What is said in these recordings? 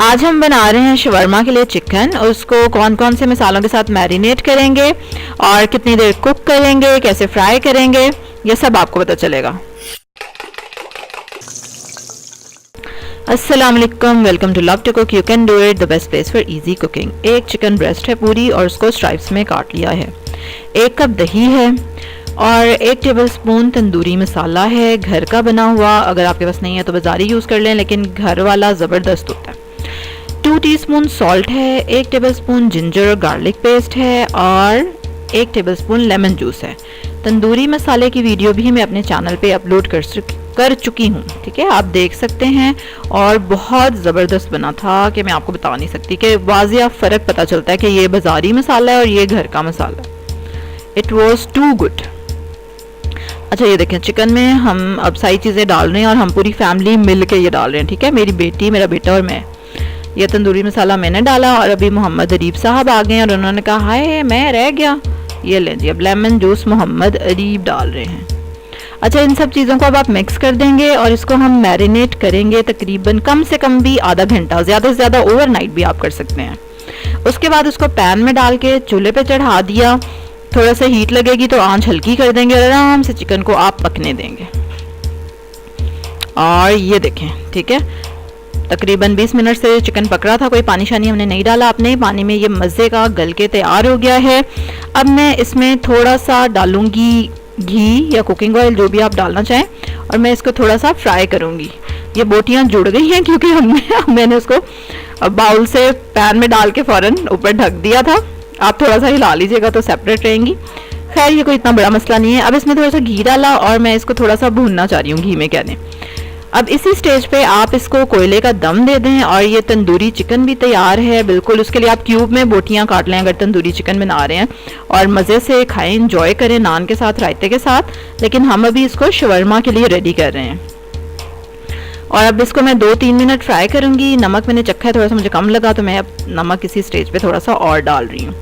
आज हम बना रहे हैं शवरमा के लिए चिकन। उसको कौन कौन से मसालों के साथ मैरिनेट करेंगे और कितनी देर कुक करेंगे, कैसे फ्राई करेंगे, ये सब आपको पता चलेगा। अस्सलाम वालेकुम, welcome to love to cook. You can do it, the best place for easy cooking. एक चिकन ब्रेस्ट है पूरी और उसको स्ट्राइप्स में काट लिया है। 1 कप दही है और 1 टेबलस्पून तंदूरी मसाला है, घर का बना हुआ। अगर आपके पास नहीं है तो बाजारी यूज़ कर लें, लेकिन घर वाला ज़बरदस्त होता है। 2 टीस्पून सॉल्ट है, 1 टेबलस्पून जिंजर और गार्लिक पेस्ट है और 1 टेबलस्पून लेमन जूस है। तंदूरी मसाले की वीडियो भी मैं अपने चैनल पे अपलोड कर चुकी हूँ, ठीक है, आप देख सकते हैं। और बहुत ज़बरदस्त बना था कि मैं आपको बता नहीं सकती, कि वाज़िया फ़र्क पता चलता है कि ये बाज़ारी मसाला है और ये घर का मसाला। It was too good. अच्छा, ये देखें, चिकन में हम अब सारी चीज़ें डाल रहे हैं और हम पूरी फैमिली मिल के ये डाल रहे हैं, ठीक है, मेरी बेटी, मेरा बेटा और मैं। ये तंदूरी मसाला मैंने डाला और अभी मोहम्मद अरीब साहब आ गए और उन्होंने कहा हाय मैं रह गया। ये लें जी, अब लेमन जूस मोहम्मद अरीब डाल रहे हैं। अच्छा, इन सब चीज़ों को अब आप मिक्स कर देंगे और इसको हम मैरिनेट करेंगे तकरीबन कम से कम भी आधा घंटा, ज़्यादा से ज़्यादा ओवरनाइट भी आप कर सकते हैं। उसके बाद उसको पैन में डाल के चूल्हे पे चढ़ा दिया। थोड़ा सा हीट लगेगी तो आंच हल्की कर देंगे और आराम से चिकन को आप पकने देंगे। और ये देखें, ठीक है, तकरीबन 20 मिनट से चिकन पक रहा था, कोई पानी शानी हमने नहीं डाला अपने पानी में। ये मज़े का गल के तैयार हो गया है। अब मैं इसमें थोड़ा सा डालूंगी घी या कुकिंग ऑयल, जो भी आप डालना चाहें, और मैं इसको थोड़ा सा फ्राई करूंगी। ये बोटियां जुड़ गई हैं क्योंकि मैंने उसको बाउल से पैन में डाल के फ़ौरन ऊपर ढक दिया था। आप थोड़ा सा हिला लीजिएगा तो सेपरेट रहेंगी। खैर, ये कोई इतना बड़ा मसला नहीं है। अब इसमें थोड़ा सा घी डाला और मैं इसको थोड़ा सा भूनना चाह रही हूँ घी में, कहने। अब इसी स्टेज पे आप इसको कोयले का दम दे दें और ये तंदूरी चिकन भी तैयार है बिल्कुल। उसके लिए आप क्यूब में बोटियां काट लें अगर तंदूरी चिकन बना रहे हैं, और मज़े से खाएं, इंजॉय करें नान के साथ, रायते के साथ। लेकिन हम अभी इसको शवरमा के लिए रेडी कर रहे हैं और अब इसको मैं 2-3 मिनट फ्राई करूँगी। नमक मैंने चखा है, थोड़ा सा मुझे कम लगा तो मैं अब नमक इसी स्टेज पर थोड़ा सा और डाल रही हूँ।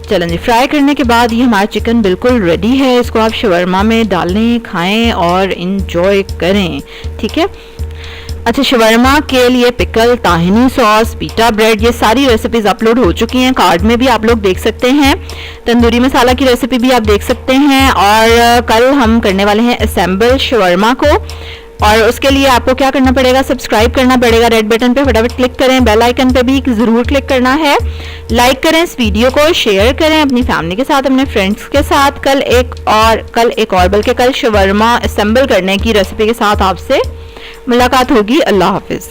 चलें जी, फ्राई करने के बाद ये हमारा चिकन बिल्कुल रेडी है। इसको आप शवरमा में डालें, खाएं और इंजॉय करें, ठीक है। अच्छा, शवरमा के लिए पिकल, ताहिनी सॉस, पीटा ब्रेड, ये सारी रेसिपीज़ अपलोड हो चुकी हैं। कार्ड में भी आप लोग देख सकते हैं। तंदूरी मसाला की रेसिपी भी आप देख सकते हैं। और कल हम करने वाले हैं असेंबल शवरमा को, और उसके लिए आपको क्या करना पड़ेगा, सब्सक्राइब करना पड़ेगा। रेड बटन पे फटाफट क्लिक करें, बेल आइकन पे भी ज़रूर क्लिक करना है। लाइक करें इस वीडियो को, शेयर करें अपनी फैमिली के साथ, अपने फ्रेंड्स के साथ। कल एक और बल्कि कल शवरमा असेंबल करने की रेसिपी के साथ आपसे मुलाकात होगी। अल्लाह हाफिज़।